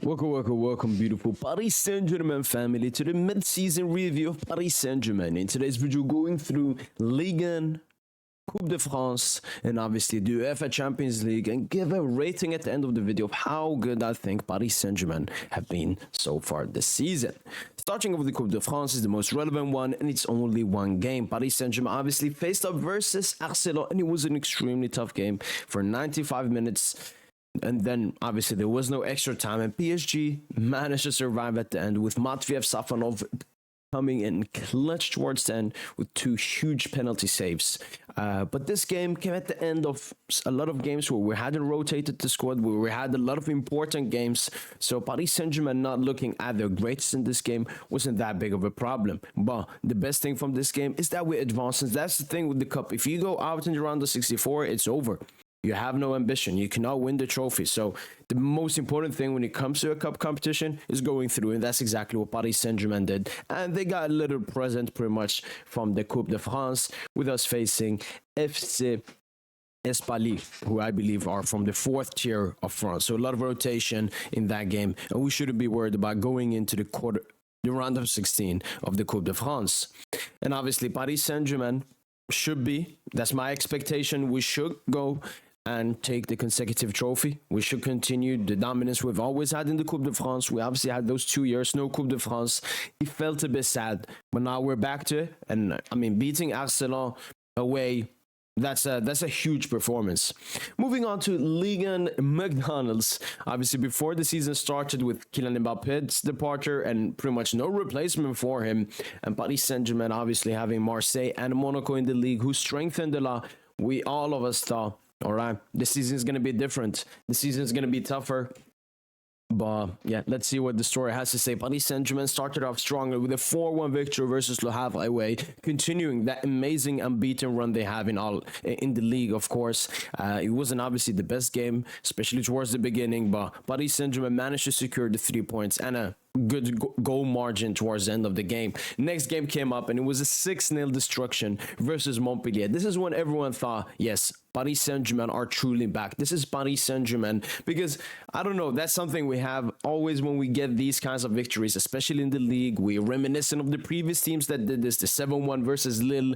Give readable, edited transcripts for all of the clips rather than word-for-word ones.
Welcome, beautiful Paris Saint Germain family, to the mid-season review of Paris Saint Germain. In today's video, going through Ligue, Coupe de France, and obviously the UEFA Champions League, and give a rating at the end of the video of how good I think Paris Saint Germain have been so far this season. Starting off with the Coupe de France is the most relevant one, and it's only one game. Paris Saint Germain obviously faced up versus Arsenal, and it was an extremely tough game for 95 minutes. And then, obviously, there was no extra time, and PSG managed to survive at the end with Matveev Safonov coming in clutch towards the end with two huge penalty saves. But this game came at the end of a lot of games where we hadn't rotated the squad, where we had a lot of important games. So Paris Saint-Germain not looking at their greatest in this game wasn't that big of a problem. But the best thing from this game is that we advanced. And that's the thing with the cup. If you go out in the round of 64, it's over. You have no ambition. You cannot win the trophy. So the most important thing when it comes to a cup competition is going through. And that's exactly what Paris Saint-Germain did. And they got a little present pretty much from the Coupe de France, with us facing FC Espali, who I believe are from the fourth tier of France. So a lot of rotation in that game. And we shouldn't be worried about going into the round of 16 of the Coupe de France. And obviously Paris Saint-Germain should be, that's my expectation, we should go and take the consecutive trophy. We should continue the dominance we've always had in the Coupe de France. We obviously had those 2 years, no Coupe de France. It felt a bit sad, but now we're back to it. And I mean, beating Arsenal away, that's a huge performance. Moving on to Ligue 1 McDonald's. Obviously, before the season started with Kylian Mbappe's departure and pretty much no replacement for him, and Paris Saint-Germain obviously having Marseille and Monaco in the league, who strengthened a lot, all of us thought, all right, this season is going to be different. The season is going to be tougher. But yeah, let's see what the story has to say. Paris Saint-Germain started off strongly with a 4-1 victory versus Le Havre away, continuing that amazing unbeaten run they have in the league, of course. It wasn't obviously the best game, especially towards the beginning, but Paris Saint-Germain managed to secure the 3 points and a good goal margin towards the end of the game. Next game came up, and it was a 6-0 destruction versus Montpellier. This is when everyone thought, yes, Paris Saint-Germain are truly back. This is Paris Saint-Germain, because I don't know, that's something we have always when we get these kinds of victories, especially in the league. We're reminiscent of the previous teams that did this, the 7-1 versus Lille,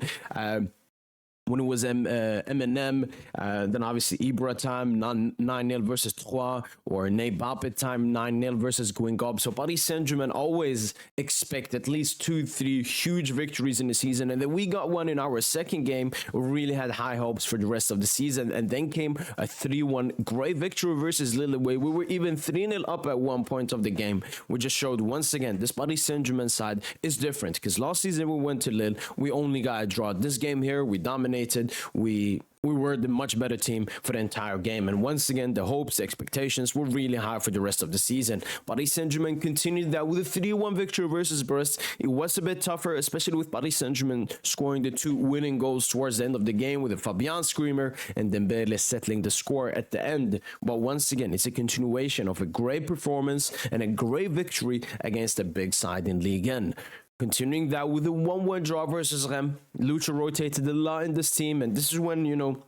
when it was M&M, then obviously Ibra time, 9-0 versus Troyes, or Ney Bappé time, 9-0 versus Guingamp. So Paris Saint-Germain always expect at least 2-3 huge victories in the season, and then we got one in our second game. We really had high hopes for the rest of the season, and then came a 3-1 great victory versus Lille away. We were even 3-0 up at one point of the game. We just showed once again this Paris Saint-Germain side is different, because last season we went to Lille, we only got a draw. This game here, we dominated. We were the much better team for the entire game, and once again the hopes, the expectations were really high for the rest of the season. Paris Saint-Germain continued that with a 3-1 victory versus Brest. It was a bit tougher, especially with Paris Saint-Germain scoring the 2 winning goals towards the end of the game, with a Fabian screamer and Dembele settling the score at the end. But once again, it's a continuation of a great performance and a great victory against a big side in Ligue 1. Continuing that with a 1-1 draw versus Rennes. Lucha rotated a lot in this team, and this is when, you know,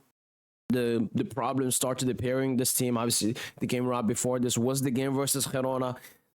the problems started appearing. This team, obviously, the game right before this was the game versus Girona,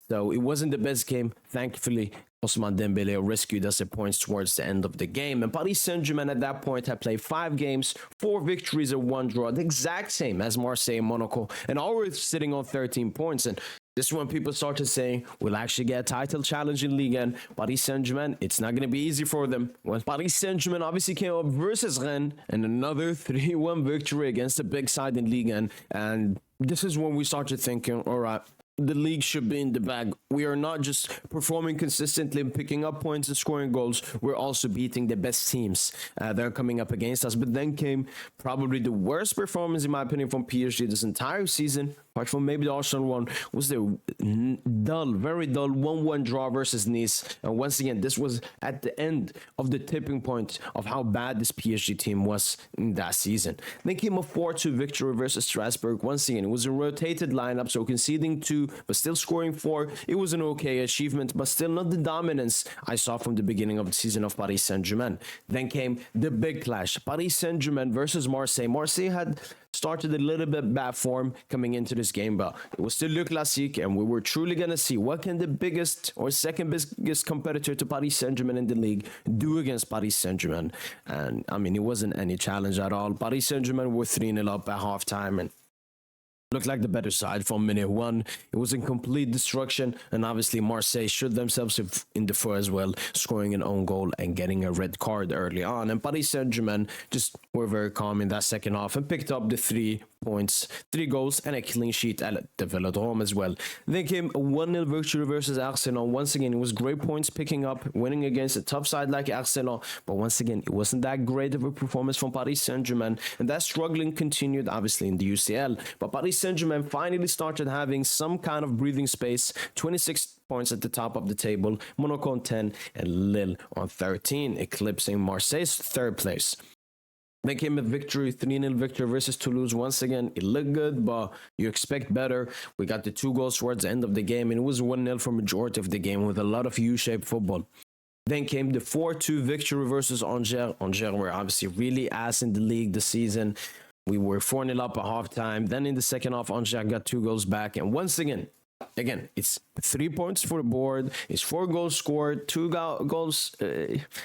so it wasn't the best game. Thankfully, Ousmane Dembele rescued us at points towards the end of the game. And Paris Saint-Germain at that point had played 5 games, 4 victories and 1 draw, the exact same as Marseille and Monaco, and all were sitting on 13 points. And this is when people started saying, we'll actually get a title challenge in Ligue 1. Paris Saint-Germain, it's not going to be easy for them. When Paris Saint-Germain obviously came up versus Rennes, and another 3-1 victory against a big side in Ligue 1. And this is when we started thinking, all right, the league should be in the bag. We are not just performing consistently and picking up points and scoring goals. We're also beating the best teams that are coming up against us. But then came probably the worst performance, in my opinion, from PSG this entire season, apart from maybe the Arsenal one, was the very dull 1-1 draw versus Nice. And once again, this was at the end of the tipping point of how bad this PSG team was in that season. Then came a 4-2 victory versus Strasbourg. Once again, it was a rotated lineup, so conceding 2, but still scoring 4. It was an okay achievement, but still not the dominance I saw from the beginning of the season of Paris Saint-Germain. Then came the big clash, Paris Saint-Germain versus Marseille. Marseille had started a little bit bad form coming into this game, but it was still Le Classique, and we were truly going to see what can the biggest or second biggest competitor to Paris Saint Germain in the league do against Paris Saint Germain. And I mean, it wasn't any challenge at all. Paris Saint Germain were 3-0 up at halftime, and looked like the better side from minute one. It was in complete destruction, and obviously Marseille showed themselves in the foot as well, scoring an own goal and getting a red card early on. And Paris Saint-Germain just were very calm in that second half and picked up the 3 points, 3 goals, and a clean sheet at the Velodrome as well. Then came a 1-0 victory versus Arsenal. Once again, it was great points picking up, winning against a tough side like Arsenal, but once again, it wasn't that great of a performance from Paris Saint-Germain, and that struggling continued obviously in the UCL. But Paris Saint-Germain finally started having some kind of breathing space. 26 points at the top of the table, Monaco on 10 and Lille on 13, eclipsing Marseille's 3rd place. Then came a victory, 3-0 victory versus Toulouse. Once again, it looked good, but you expect better. We got the 2 goals towards the end of the game, and it was 1-0 for majority of the game with a lot of U-shaped football. Then came the 4-2 victory versus Angers. Angers were obviously really ass in the league this season. We were 4-0 up at halftime. Then in the second half, Angers got 2 goals back. And once again, it's 3 points for the board. It's 4 goals scored, 2 goals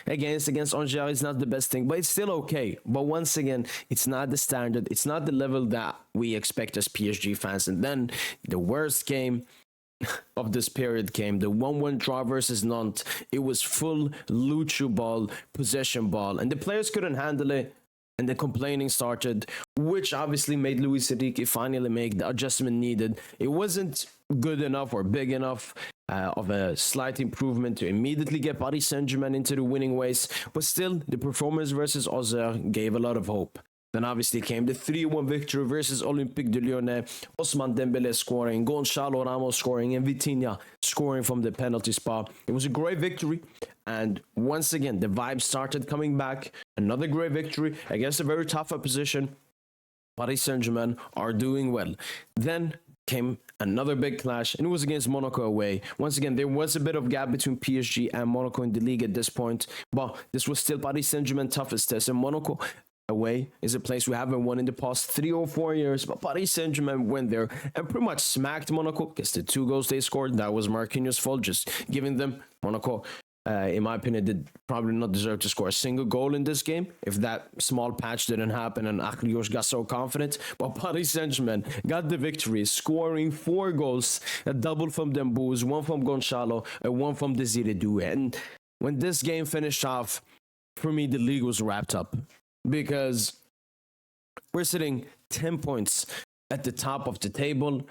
against Angers. It's not the best thing, but it's still okay. But once again, it's not the standard. It's not the level that we expect as PSG fans. And then the worst game of this period came, the 1-1 draw versus Nantes. It was full Lucho ball, possession ball, and the players couldn't handle it. And the complaining started, which obviously made Luis Enrique finally make the adjustment needed. It wasn't good enough or big enough of a slight improvement to immediately get Paris Saint-Germain into the winning ways, but still, the performance versus Auxerre gave a lot of hope. Then obviously came the 3-1 victory versus Olympique de Lyonnais. Ousmane Dembélé scoring, Gonçalo Ramos scoring, and Vitinha scoring from the penalty spot. It was a great victory. And once again, the vibes started coming back. Another great victory against a very tough opposition. Paris Saint-Germain are doing well. Then came another big clash, and it was against Monaco away. Once again, there was a bit of gap between PSG and Monaco in the league at this point, but this was still Paris Saint-Germain's toughest test. And Monaco away is a place we haven't won in the past 3 or 4 years, but Paris Saint-Germain went there and pretty much smacked Monaco. Guess the 2 goals they scored, that was Marquinhos' fault, just giving them. Monaco, in my opinion, did probably not deserve to score a single goal in this game if that small patch didn't happen and Aklios got so confident. But Paris Saint-Germain got the victory, scoring 4 goals, a double from Dembouz, 1 from Gonçalo, and 1 from Desiré Doué. And when this game finished off, for me, the league was wrapped up, because we're sitting 10 points at the top of the table.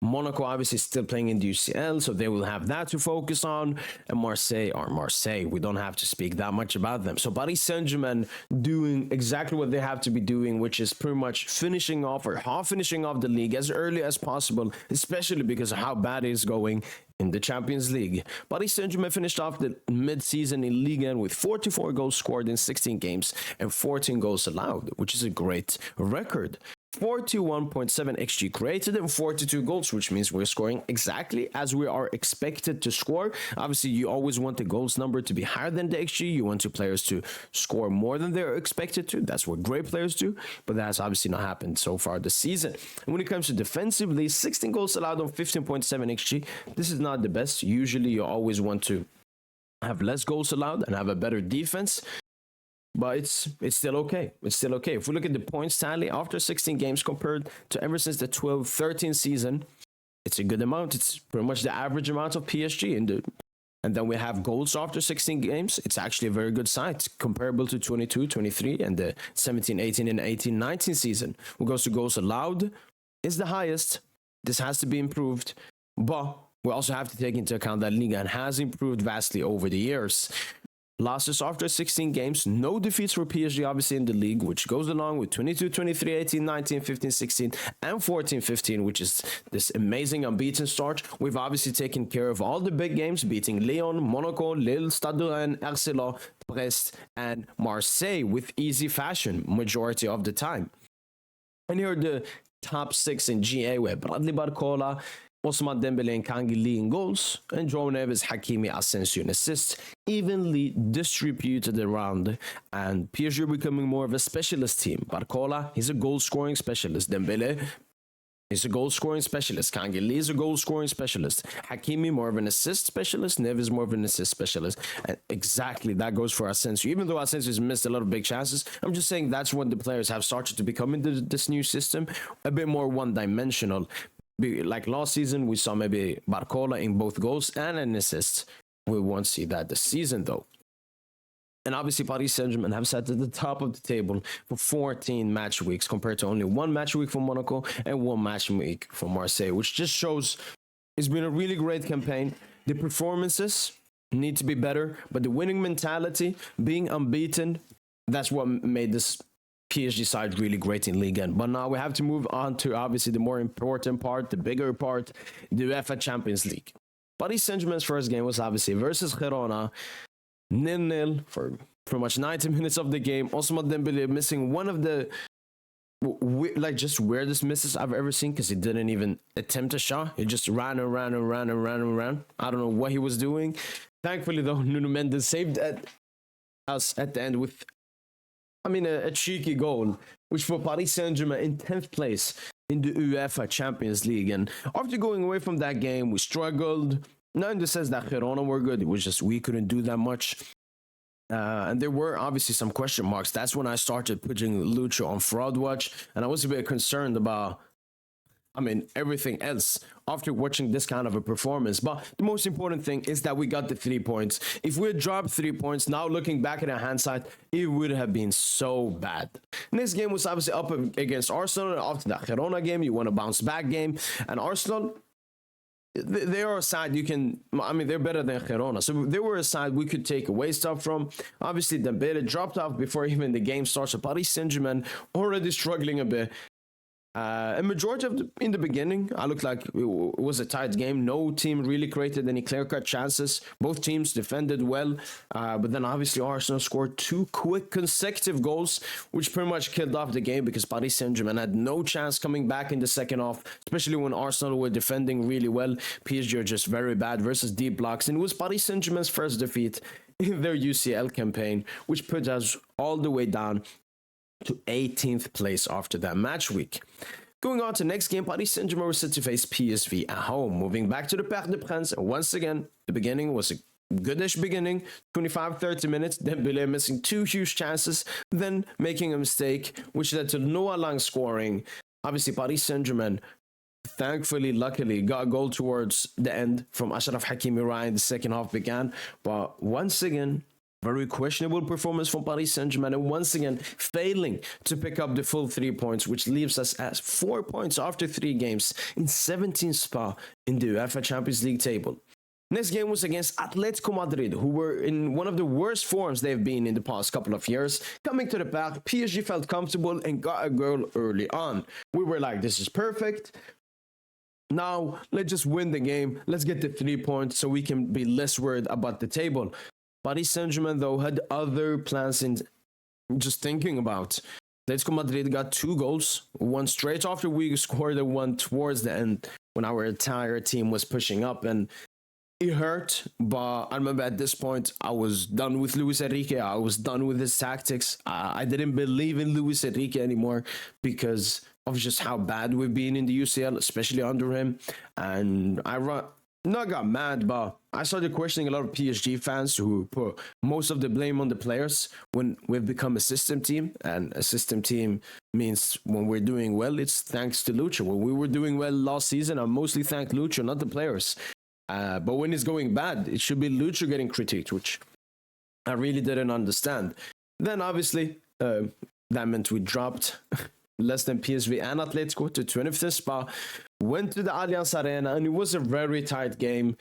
Monaco obviously still playing in the UCL, so they will have that to focus on. And Marseille, we don't have to speak that much about them. So Paris Saint-Germain doing exactly what they have to be doing, which is pretty much finishing off or half finishing off the league as early as possible, especially because of how bad it is going in the Champions League. Paris Saint-Germain finished off the mid-season in Ligue 1 with 44 goals scored in 16 games and 14 goals allowed, which is a great record. 41.7 XG created and 42 goals, which means we're scoring exactly as we are expected to score. Obviously, you always want the goals number to be higher than the XG. You want your players to score more than they're expected to. That's what great players do, but that's obviously not happened so far this season. And when it comes to defensively, 16 goals allowed on 15.7 XG. This is not the best. Usually, you always want to have less goals allowed and have a better defense. But it's still okay. It's still okay. If we look at the points tally after 16 games compared to ever since the 12-13 season, it's a good amount. It's pretty much the average amount of PSG. And then we have goals after 16 games. It's actually a very good sign. It's comparable to 22-23 and the 17-18 and 18-19 season. What goes to goals allowed is the highest. This has to be improved. But we also have to take into account that Ligue 1 has improved vastly over the years. Losses after 16 games, no defeats for PSG obviously in the league, which goes along with 22-23, 18-19, 15-16, and 14-15, which is this amazing unbeaten start. We've obviously taken care of all the big games, beating Lyon, Monaco, Lille, Stade de Rennes, Arsenal, Brest, and Marseille with easy fashion majority of the time. And here are the top 6 in GA with Bradley Barcola, Ousmane Dembele and Kangili in goals, and Joao Neves, Hakimi, Asensio in assists, evenly distributed around, and PSG becoming more of a specialist team. Barcola, he's a goal-scoring specialist. Dembele, he's a goal-scoring specialist. Kangili is a goal-scoring specialist. Hakimi, more of an assist specialist. Neves, more of an assist specialist. And exactly, that goes for Asensio. Even though Asensio's missed a lot of big chances, I'm just saying that's when the players have started to become in this new system, a bit more one-dimensional. Like last season, we saw maybe Barcola in both goals and an assist. We won't see that this season, though. And obviously, Paris Saint Germain have sat at the top of the table for 14 match weeks compared to only one match week for Monaco and one match week for Marseille, which just shows it's been a really great campaign. The performances need to be better, but the winning mentality, being unbeaten, that's what made this PSG side really great in Ligue 1. But now we have to move on to obviously the more important part, the bigger part, the UEFA Champions League. Paris Saint Germain's first game was obviously versus Girona. 0-0 for pretty much 90 minutes of the game. Ousmane Dembele missing one of the just weirdest misses I've ever seen, because he didn't even attempt a shot. He just ran and ran and ran and ran and ran. I don't know what he was doing. Thankfully, though, Nuno Mendes saved us at the end with, a cheeky goal, which for Paris Saint Germain in 10th place in the UEFA Champions League. And after going away from that game, we struggled. Not in the sense that Girona were good. It was just we couldn't do that much. And there were obviously some question marks. That's when I started putting Lucho on fraud watch. And I was a bit concerned about, everything else after watching this kind of a performance. But the most important thing is that we got the 3 points. If we had dropped 3 points, now looking back in hindsight, it would have been so bad. Next game was obviously up against Arsenal. After that Girona game, you want a bounce back game. And Arsenal, they are a side you can, they're better than Girona. So they were a side we could take away stuff from. Obviously, Dembele dropped off before even the game starts. So Paris Saint Germain already struggling a bit. A majority of in the beginning, I looked like it was a tight game. No team really created any clear-cut chances. Both teams defended well, but then obviously Arsenal scored 2 quick consecutive goals, which pretty much killed off the game because Paris Saint-Germain had no chance coming back in the second half, especially when Arsenal were defending really well. PSG are just very bad versus deep blocks, and it was Paris Saint-Germain's first defeat in their UCL campaign, which put us all the way down to 18th place after that match week. Going on to next game, Paris Saint-Germain were set to face PSV at home. Moving back to the Parc des Princes, and once again, the beginning was a goodish beginning, 25-30 minutes, Dembele missing 2 huge chances, then making a mistake, which led to Noah Lang scoring. Obviously, Paris Saint-Germain, thankfully, luckily, got a goal towards the end from Achraf Hakimi Ryan. The second half began, but once again, very questionable performance from Paris Saint-Germain, and once again failing to pick up the full 3 points, which leaves us at 4 points after 3 games in 17th spot in the UEFA Champions League table. Next game was against Atletico Madrid, who were in one of the worst forms they've been in the past couple of years. Coming to the Parc, PSG felt comfortable and got a goal early on. We were like, this is perfect. Now, let's just win the game. Let's get the 3 points so we can be less worried about the table. Paris Saint-Germain, though, had other plans in just thinking about. Atletico Madrid got 2 goals, one straight after we scored and one towards the end when our entire team was pushing up. And it hurt, but I remember at this point, I was done with Luis Enrique. I was done with his tactics. I didn't believe in Luis Enrique anymore because of just how bad we've been in the UCL, especially under him. And I got mad, but I started questioning a lot of PSG fans who put most of the blame on the players when we've become a system team. And a system team means when we're doing well, it's thanks to Lucho. When we were doing well last season, I mostly thanked Lucho, not the players. But when it's going bad, it should be Lucho getting critiqued, which I really didn't understand. Then obviously, that meant we dropped less than PSV and Atletico to 25th spot. Went to the Allianz Arena, and it was a very tight game.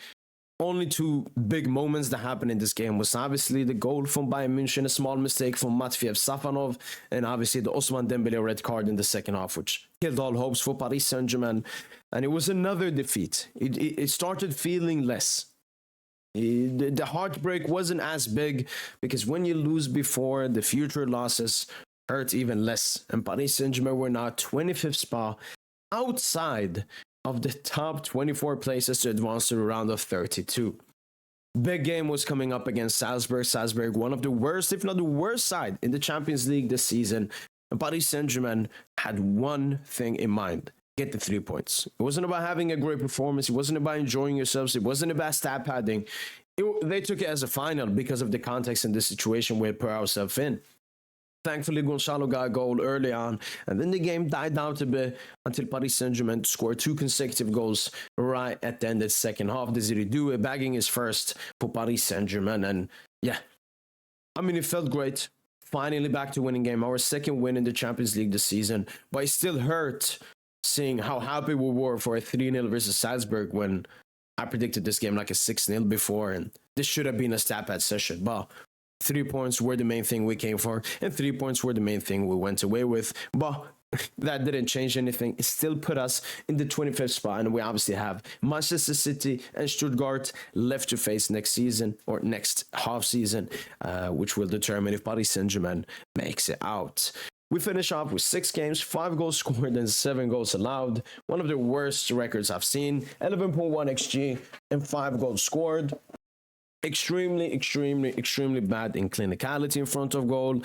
Only 2 big moments that happened in this game was obviously the goal from Bayern München, a small mistake from Matviev Safanov, and obviously the Ousmane Dembele red card in the second half, which killed all hopes for Paris Saint-Germain. And it was another defeat. It started feeling less. The heartbreak wasn't as big because when you lose before, the future losses hurt even less. And Paris Saint-Germain were now 25th spot outside of the top 24 places to advance to the round of 32. Big game was coming up against Salzburg. Salzburg, one of the worst, if not the worst side in the Champions League this season. And Paris Saint Germain had one thing in mind: get the 3 points. It wasn't about having a great performance. It wasn't about enjoying yourselves. It wasn't about stat padding. They took it as a final because of the context and the situation we put ourselves in. Thankfully, Gonçalo got a goal early on, and then the game died down a bit until Paris Saint-Germain scored 2 consecutive goals right at the end of the second half. Désiré Doué bagging his first for Paris Saint-Germain, and yeah, I mean, it felt great. Finally back to winning game, our second win in the Champions League this season, but it still hurt seeing how happy we were for a 3-0 versus Salzburg when I predicted this game like a 6-0 before, and this should have been a stat pad session, but 3 points were the main thing we came for, and 3 points were the main thing we went away with. But that didn't change anything. It still put us in the 25th spot, and we obviously have Manchester City and Stuttgart left to face next season, or next half season, which will determine if Paris Saint-Germain makes it out. We finish off with 6 games, 5 goals scored, and 7 goals allowed. One of the worst records I've seen. 11.1 XG and 5 goals scored. Extremely bad in clinicality in front of goal.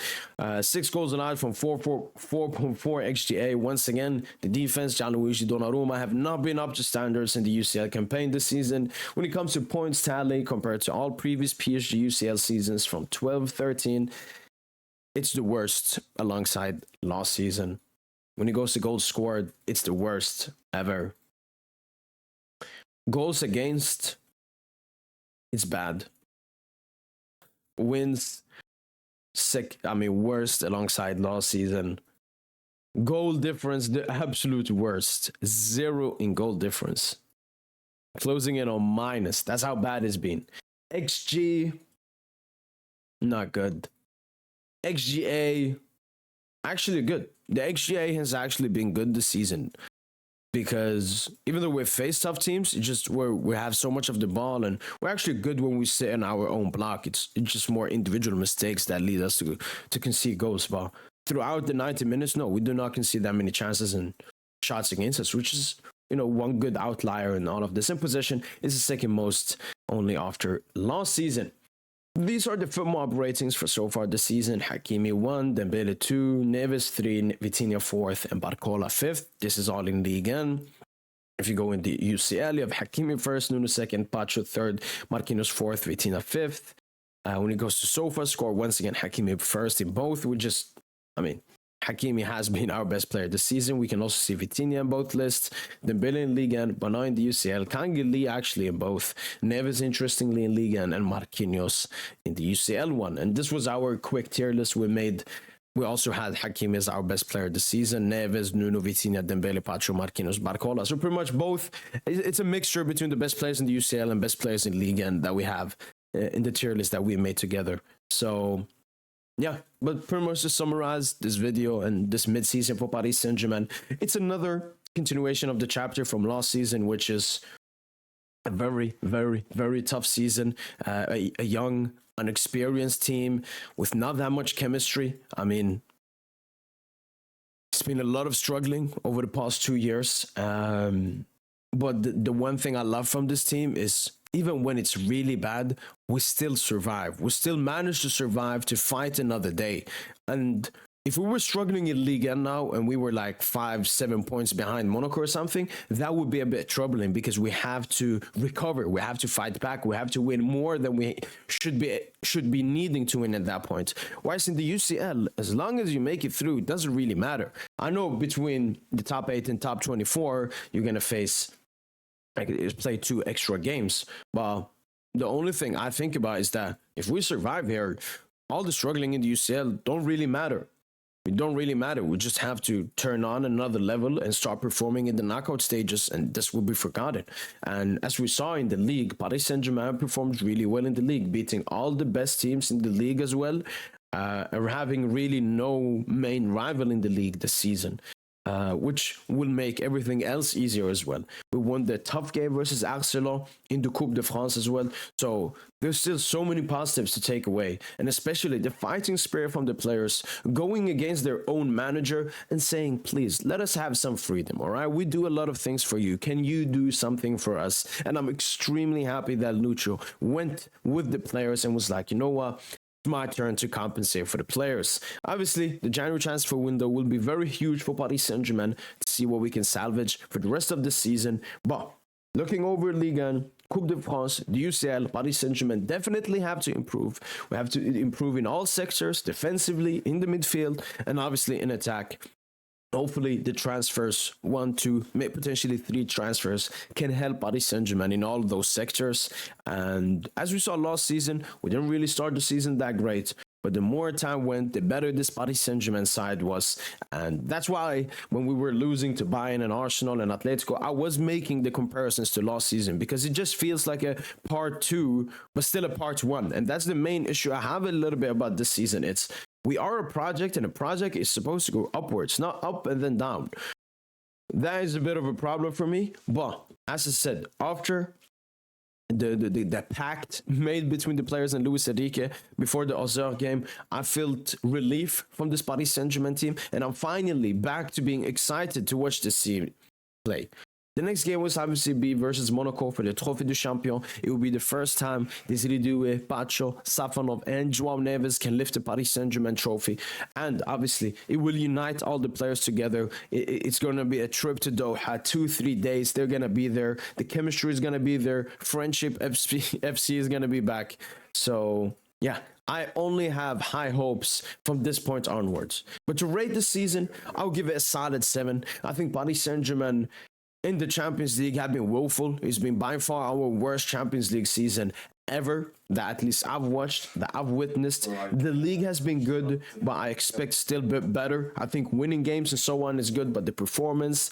6 goals allowed from 4.4 XGA. Once again, the defense, Gianluigi Donnarumma, have not been up to standards in the UCL campaign this season. When it comes to points tally compared to all previous PSG UCL seasons from 12-13, it's the worst alongside last season. When it goes to goals scored, it's the worst ever. Goals against, it's bad. Wins, worst alongside last season. Goal difference, the absolute worst. 0 in goal difference. Closing in on minus. That's how bad it's been. XG, not good. XGA, actually good. The XGA has actually been good this season, because even though we've faced tough teams, it's just we have so much of the ball, and we're actually good when we sit in our own block. It's just more individual mistakes that lead us to concede goals. But throughout the 90 minutes, no, we do not concede that many chances and shots against us, which is, you know, one good outlier in all of this. In possession is the second most, only after last season. These are the FootMob ratings for so far this season. Hakimi 1, Dembele 2, Neves 3, Vitinha 4th, and Barcola 5th. This is all in Ligue 1. If you go in the UCL, you have Hakimi 1st, Nuno 2nd, Pacho 3rd, Marquinhos 4th, Vitinha 5th. When it goes to SoFA score, once again, Hakimi 1st in both. Hakimi has been our best player this season. We can also see Vitinha in both lists, Dembele in Ligue 1, but not in the UCL. Kangeli actually in both. Neves, interestingly, in Ligue 1, and Marquinhos in the UCL one. And this was our quick tier list we made. We also had Hakimi as our best player this season. Neves, Nuno, Vitinha, Dembele, Pacho, Marquinhos, Barcola. So pretty much both. It's a mixture between the best players in the UCL and best players in Ligue 1 that we have in the tier list that we made together. So yeah, but pretty much to summarize this video and this mid-season for Paris Saint-Germain, it's another continuation of the chapter from last season, which is a very tough season. A young, unexperienced team with not that much chemistry. I mean, it's been a lot of struggling over the past 2 years. But the one thing I love from this team is, even when it's really bad, we still survive. We still manage to survive to fight another day. And if we were struggling in Ligue 1 now and we were like 5-7 points behind Monaco or something, that would be a bit troubling, because we have to recover. We have to fight back. We have to win more than we should be needing to win at that point. Whereas in the UCL, as long as you make it through, it doesn't really matter. I know between the top 8 and top 24, you're going to face, play 2 extra games. But the only thing I think about is that if we survive here, all the struggling in the UCL don't really matter. It don't really matter. We just have to turn on another level and start performing in the knockout stages, and this will be forgotten. And as we saw in the league, Paris Saint-Germain performed really well in the league, beating all the best teams in the league as well, having really no main rival in the league this season. which will make everything else easier as well. We won the tough game versus Arsenal in the Coupe de France as well. So there's still so many positives to take away, and especially the fighting spirit from the players going against their own manager and saying, please, let us have some freedom, all right? We do a lot of things for you. Can you do something for us? And I'm extremely happy that Lucho went with the players and was like, you know what? My turn to compensate for the players. Obviously, the January transfer window will be very huge for Paris Saint Germain to see what we can salvage for the rest of the season. But looking over Ligue 1, Coupe de France, the UCL, Paris Saint Germain definitely have to improve. We have to improve in all sectors, defensively, in the midfield, and obviously in attack. Hopefully the transfers, 1, 2, potentially 3 transfers, can help Paris Saint Germain in all of those sectors. And as we saw last season, we didn't really start the season that great. But the more time went, the better this Paris Saint Germain side was. And that's why when we were losing to Bayern and Arsenal and Atletico, I was making the comparisons to last season, because it just feels like a part 2, but still a part 1. And that's the main issue I have a little bit about this season. It's we are a project, and a project is supposed to go upwards, not up and then down. That is a bit of a problem for me. But as I said, after the pact made between the players and Luis Enrique before the Auxerre game, I felt relief from this Paris Saint-Germain team, and I'm finally back to being excited to watch this team play. The next game was obviously be versus Monaco for the Trophée du Champion. It will be the first time Desiree Doué, Pacho, Safanov, and Joao Neves can lift the Paris Saint-Germain trophy. And obviously, it will unite all the players together. It's going to be a trip to Doha, 2-3 days. They're going to be there. The chemistry is going to be there. Friendship FC is going to be back. So, yeah. I only have high hopes from this point onwards. But to rate the season, I'll give it a solid 7. I think Paris Saint-Germain in the Champions League have been woeful. It's been by far our worst Champions League season ever, that at least I've watched, that I've witnessed. The league has been good, but I expect still a bit better. I think winning games and so on is good, but the performance,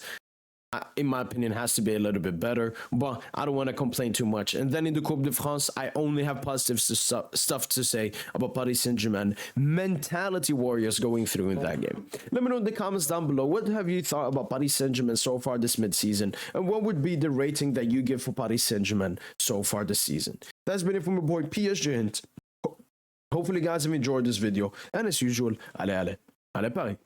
in my opinion, has to be a little bit better, but I don't want to complain too much. And then in the Coupe de France, I only have positive stuff to say about Paris Saint-Germain. Mentality warriors going through in that game. Let me know in the comments down below, what have you thought about Paris Saint-Germain so far this mid-season? And what would be the rating that you give for Paris Saint-Germain so far this season? That's been it from my boy PSG Hint. Hopefully guys have enjoyed this video. And as usual, allez Paris.